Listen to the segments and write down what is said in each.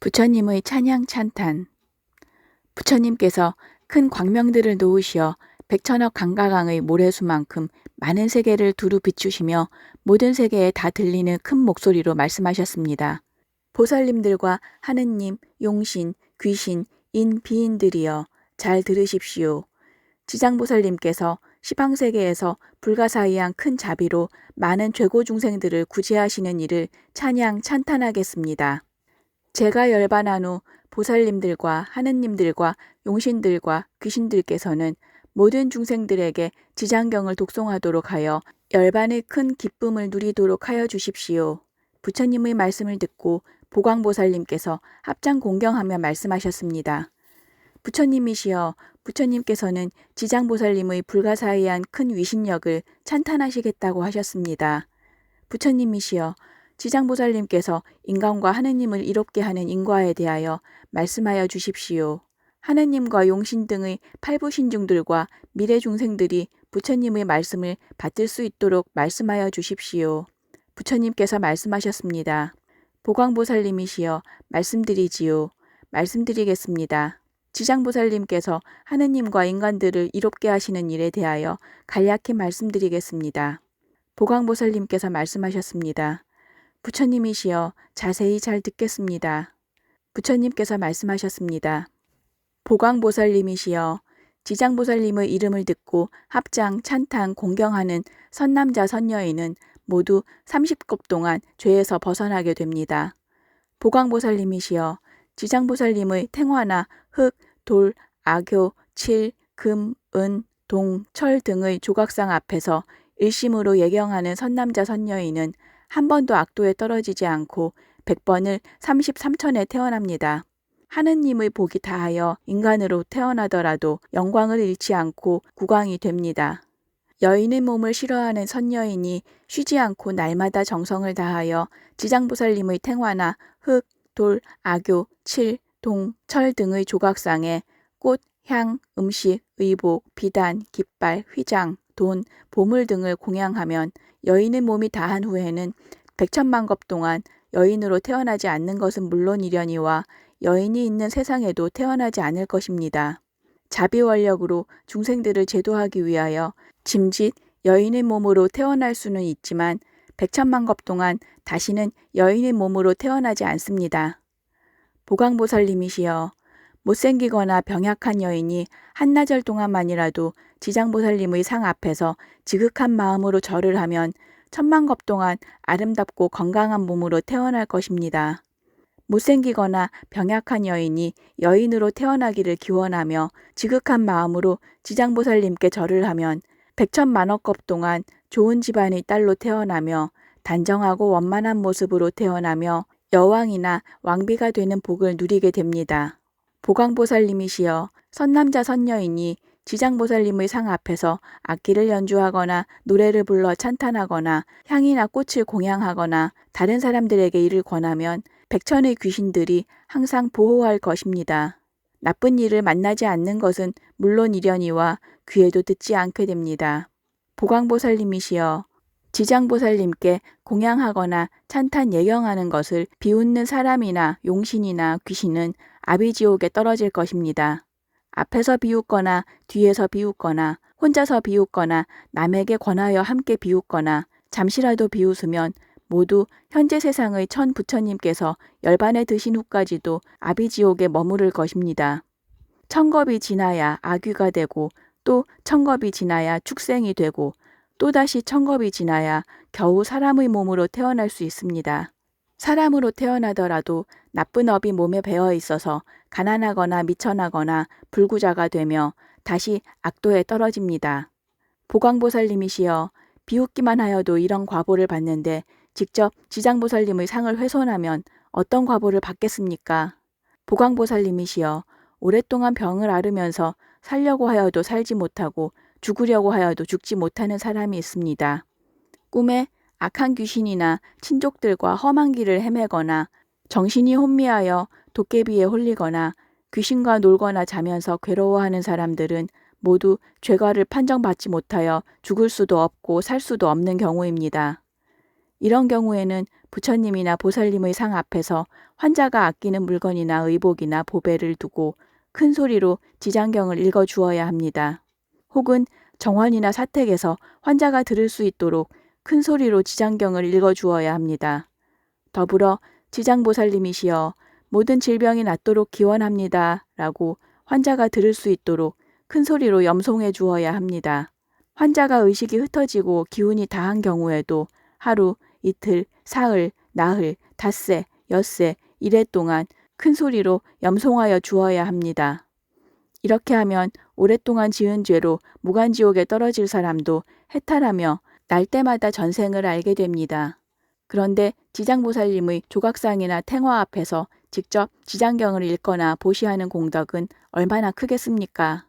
부처님의 찬양 찬탄. 부처님께서 큰 광명들을 놓으시어 백천억 강가강의 모래수만큼 많은 세계를 두루 비추시며 모든 세계에 다 들리는 큰 목소리로 말씀하셨습니다. 보살님들과 하느님, 용신, 귀신, 인, 비인들이여 잘 들으십시오. 지장보살님께서 시방세계에서 불가사의한 큰 자비로 많은 죄고 중생들을 구제하시는 일을 찬양 찬탄하겠습니다. 제가 열반한 후 보살님들과 하느님들과 용신들과 귀신들께서는 모든 중생들에게 지장경을 독송하도록 하여 열반의 큰 기쁨을 누리도록 하여 주십시오. 부처님의 말씀을 듣고 보광보살님께서 합장 공경하며 말씀하셨습니다. 부처님이시여, 부처님께서는 지장보살님의 불가사의한 큰 위신력을 찬탄하시겠다고 하셨습니다. 부처님이시여, 지장보살님께서 인간과 하느님을 이롭게 하는 인과에 대하여 말씀하여 주십시오. 하느님과 용신 등의 팔부신중들과 미래중생들이 부처님의 말씀을 받들 수 있도록 말씀하여 주십시오. 부처님께서 말씀하셨습니다. 보광보살님이시여, 말씀드리지요. 말씀드리겠습니다. 지장보살님께서 하느님과 인간들을 이롭게 하시는 일에 대하여 간략히 말씀드리겠습니다. 보광보살님께서 말씀하셨습니다. 부처님이시여, 자세히 잘 듣겠습니다. 부처님께서 말씀하셨습니다. 보광보살님이시여, 지장보살님의 이름을 듣고 합장, 찬탄, 공경하는 선남자, 선여인은 모두 30급 동안 죄에서 벗어나게 됩니다. 보광보살님이시여, 지장보살님의 탱화나 흙, 돌, 악교, 칠, 금, 은, 동, 철 등의 조각상 앞에서 일심으로 예경하는 선남자, 선여인은 한 번도 악도에 떨어지지 않고 100번을 33천에 태어납니다. 하느님의 복이 다하여 인간으로 태어나더라도 영광을 잃지 않고 국왕이 됩니다. 여인의 몸을 싫어하는 선여인이 쉬지 않고 날마다 정성을 다하여 지장보살님의 탱화나 흙, 돌, 악교, 칠, 동, 철 등의 조각상에 꽃, 향, 음식, 의복, 비단, 깃발, 휘장, 돈, 보물 등을 공양하면 여인의 몸이 다한 후에는 백천만겁 동안 여인으로 태어나지 않는 것은 물론이려니와 여인이 있는 세상에도 태어나지 않을 것입니다. 자비원력으로 중생들을 제도하기 위하여 짐짓 여인의 몸으로 태어날 수는 있지만 백천만겁 동안 다시는 여인의 몸으로 태어나지 않습니다. 보광보살님이시여, 못생기거나 병약한 여인이 한나절 동안만이라도 지장보살님의 상 앞에서 지극한 마음으로 절을 하면 천만겁 동안 아름답고 건강한 몸으로 태어날 것입니다. 못생기거나 병약한 여인이 여인으로 태어나기를 기원하며 지극한 마음으로 지장보살님께 절을 하면 백천만억겁 동안 좋은 집안의 딸로 태어나며 단정하고 원만한 모습으로 태어나며 여왕이나 왕비가 되는 복을 누리게 됩니다. 보광보살님이시여, 선남자 선여인이 지장보살님의 상 앞에서 악기를 연주하거나 노래를 불러 찬탄하거나 향이나 꽃을 공양하거나 다른 사람들에게 이를 권하면 백천의 귀신들이 항상 보호할 것입니다. 나쁜 일을 만나지 않는 것은 물론이려니와 귀에도 듣지 않게 됩니다. 보광보살님이시여, 지장보살님께 공양하거나 찬탄 예경하는 것을 비웃는 사람이나 용신이나 귀신은 아비지옥에 떨어질 것입니다. 앞에서 비웃거나 뒤에서 비웃거나 혼자서 비웃거나 남에게 권하여 함께 비웃거나 잠시라도 비웃으면 모두 현재 세상의 천 부처님께서 열반에 드신 후까지도 아비지옥에 머무를 것입니다. 천겁이 지나야 아귀가 되고 또 천겁이 지나야 축생이 되고 또다시 천겁이 지나야 겨우 사람의 몸으로 태어날 수 있습니다. 사람으로 태어나더라도 나쁜 업이 몸에 배어 있어서 가난하거나 미천하거나 불구자가 되며 다시 악도에 떨어집니다. 보광보살님이시여, 비웃기만 하여도 이런 과보를 받는데 직접 지장보살님의 상을 훼손하면 어떤 과보를 받겠습니까? 보광보살님이시여, 오랫동안 병을 앓으면서 살려고 하여도 살지 못하고 죽으려고 하여도 죽지 못하는 사람이 있습니다. 꿈에 악한 귀신이나 친족들과 험한 길을 헤매거나 정신이 혼미하여 도깨비에 홀리거나 귀신과 놀거나 자면서 괴로워하는 사람들은 모두 죄과를 판정받지 못하여 죽을 수도 없고 살 수도 없는 경우입니다. 이런 경우에는 부처님이나 보살님의 상 앞에서 환자가 아끼는 물건이나 의복이나 보배를 두고 큰 소리로 지장경을 읽어 주어야 합니다. 혹은 정원이나 사택에서 환자가 들을 수 있도록 큰 소리로 지장경을 읽어 주어야 합니다. 더불어 지장보살님이시여 모든 질병이 낫도록 기원합니다. 라고 환자가 들을 수 있도록 큰 소리로 염송해 주어야 합니다. 환자가 의식이 흩어지고 기운이 다한 경우에도 하루, 이틀, 사흘, 나흘, 닷새, 엿새, 이래 동안 큰 소리로 염송하여 주어야 합니다. 이렇게 하면 오랫동안 지은 죄로 무간지옥에 떨어질 사람도 해탈하며 날 때마다 전생을 알게 됩니다. 그런데 지장보살님의 조각상이나 탱화 앞에서 직접 지장경을 읽거나 보시하는 공덕은 얼마나 크겠습니까?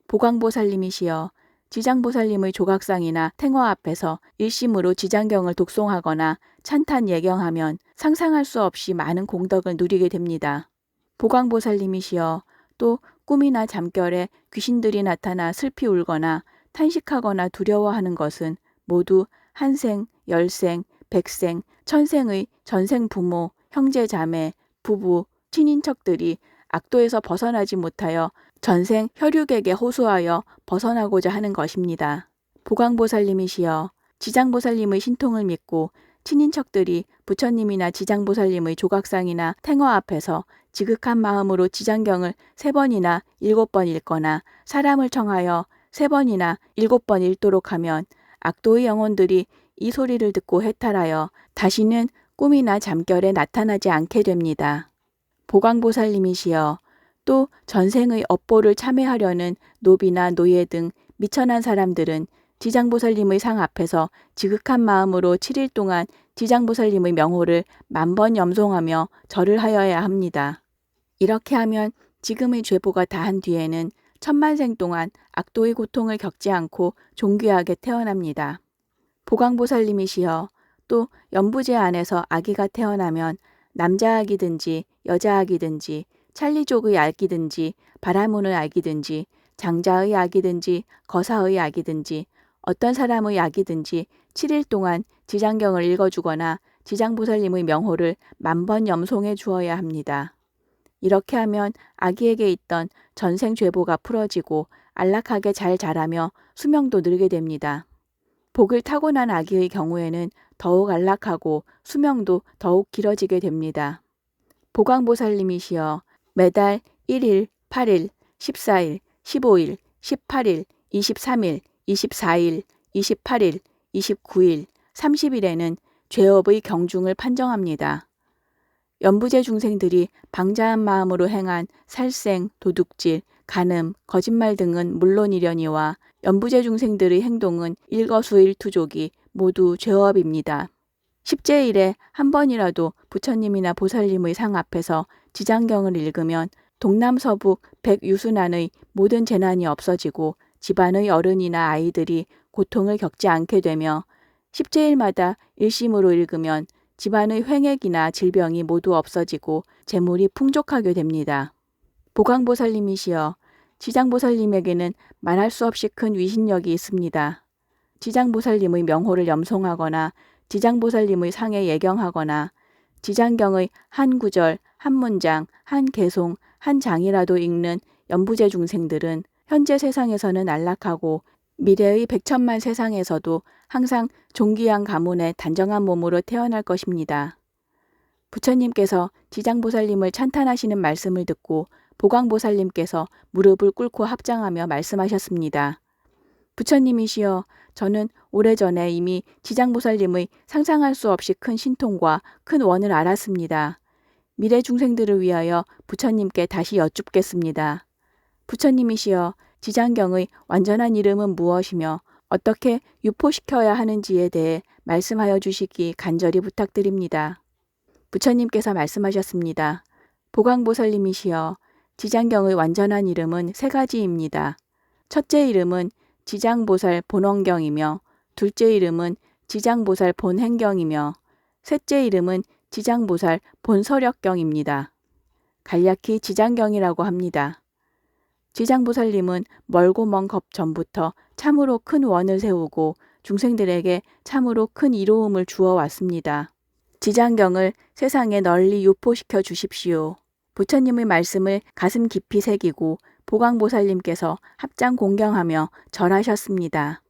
보광보살님이시여 지장보살님의 조각상이나 탱화 앞에서 일심으로 지장경을 독송하거나 찬탄 예경하면 상상할 수 없이 많은 공덕을 누리게 됩니다. 보광보살님이시여 또 꿈이나 잠결에 귀신들이 나타나 슬피 울거나 탄식하거나 두려워하는 것은 모두 한생, 열생, 백생, 천생의 전생 부모, 형제 자매, 부부, 친인척들이 악도에서 벗어나지 못하여 전생 혈육에게 호소하여 벗어나고자 하는 것입니다. 보광보살님이시여 지장보살님의 신통을 믿고 친인척들이 부처님이나 지장보살님의 조각상이나 탱화 앞에서 지극한 마음으로 지장경을 3번이나 7번 읽거나 사람을 청하여 3번이나 7번 읽도록 하면 악도의 영혼들이 이 소리를 듣고 해탈하여 다시는 꿈이나 잠결에 나타나지 않게 됩니다. 보광보살님이시여 또 전생의 업보를 참회하려는 노비나 노예 등 미천한 사람들은 지장보살님의 상 앞에서 지극한 마음으로 7일 동안 지장보살님의 명호를 10,000번 염송하며 절을 하여야 합니다. 이렇게 하면 지금의 죄보가 다한 뒤에는 천만생 동안 악도의 고통을 겪지 않고 존귀하게 태어납니다. 보광보살님이시여 또 연부제 안에서 아기가 태어나면 남자아기든지 여자아기든지 찰리족의 아기든지 바라문의 아기든지 장자의 아기든지 거사의 아기든지 어떤 사람의 아기든지 7일 동안 지장경을 읽어주거나 지장보살님의 명호를 10,000번 염송해 주어야 합니다. 이렇게 하면 아기에게 있던 전생 죄보가 풀어지고 안락하게 잘 자라며 수명도 늘게 됩니다. 복을 타고난 아기의 경우에는 더욱 안락하고 수명도 더욱 길어지게 됩니다. 보광보살님이시여 매달 1일, 8일, 14일, 15일, 18일, 23일, 24일, 28일, 29일, 30일에는 죄업의 경중을 판정합니다. 연부제 중생들이 방자한 마음으로 행한 살생, 도둑질, 간음, 거짓말 등은 물론이려니와 연부제 중생들의 행동은 일거수일투족이 모두 죄업입니다. 십제일에 한 번이라도 부처님이나 보살님의 상 앞에서 지장경을 읽으면 동남서북 백유순안의 모든 재난이 없어지고 집안의 어른이나 아이들이 고통을 겪지 않게 되며 십제일마다 일심으로 읽으면 집안의 횡액이나 질병이 모두 없어지고 재물이 풍족하게 됩니다. 보광보살님이시여 지장보살님에게는 말할 수 없이 큰 위신력이 있습니다. 지장보살님의 명호를 염송하거나 지장보살님의 상에 예경하거나 지장경의 한 구절, 한 문장, 한 개송, 한 장이라도 읽는 연부제 중생들은 현재 세상에서는 안락하고 미래의 백천만 세상에서도 항상 존귀한 가문의 단정한 몸으로 태어날 것입니다. 부처님께서 지장보살님을 찬탄하시는 말씀을 듣고 보광보살님께서 무릎을 꿇고 합장하며 말씀하셨습니다. 부처님이시여 저는 오래전에 이미 지장보살님의 상상할 수 없이 큰 신통과 큰 원을 알았습니다. 미래 중생들을 위하여 부처님께 다시 여쭙겠습니다. 부처님이시여 지장경의 완전한 이름은 무엇이며 어떻게 유포시켜야 하는지에 대해 말씀하여 주시기 간절히 부탁드립니다. 부처님께서 말씀하셨습니다. 보광보살님이시여 지장경의 완전한 이름은 3가지입니다. 첫째 이름은 지장보살 본원경이며 둘째 이름은 지장보살 본행경이며 셋째 이름은 지장보살 본서력경입니다. 간략히 지장경이라고 합니다. 지장보살님은 멀고 먼 겁 전부터 참으로 큰 원을 세우고 중생들에게 참으로 큰 이로움을 주어 왔습니다. 지장경을 세상에 널리 유포시켜 주십시오. 부처님의 말씀을 가슴 깊이 새기고 보강보살님께서 합장 공경하며 절하셨습니다.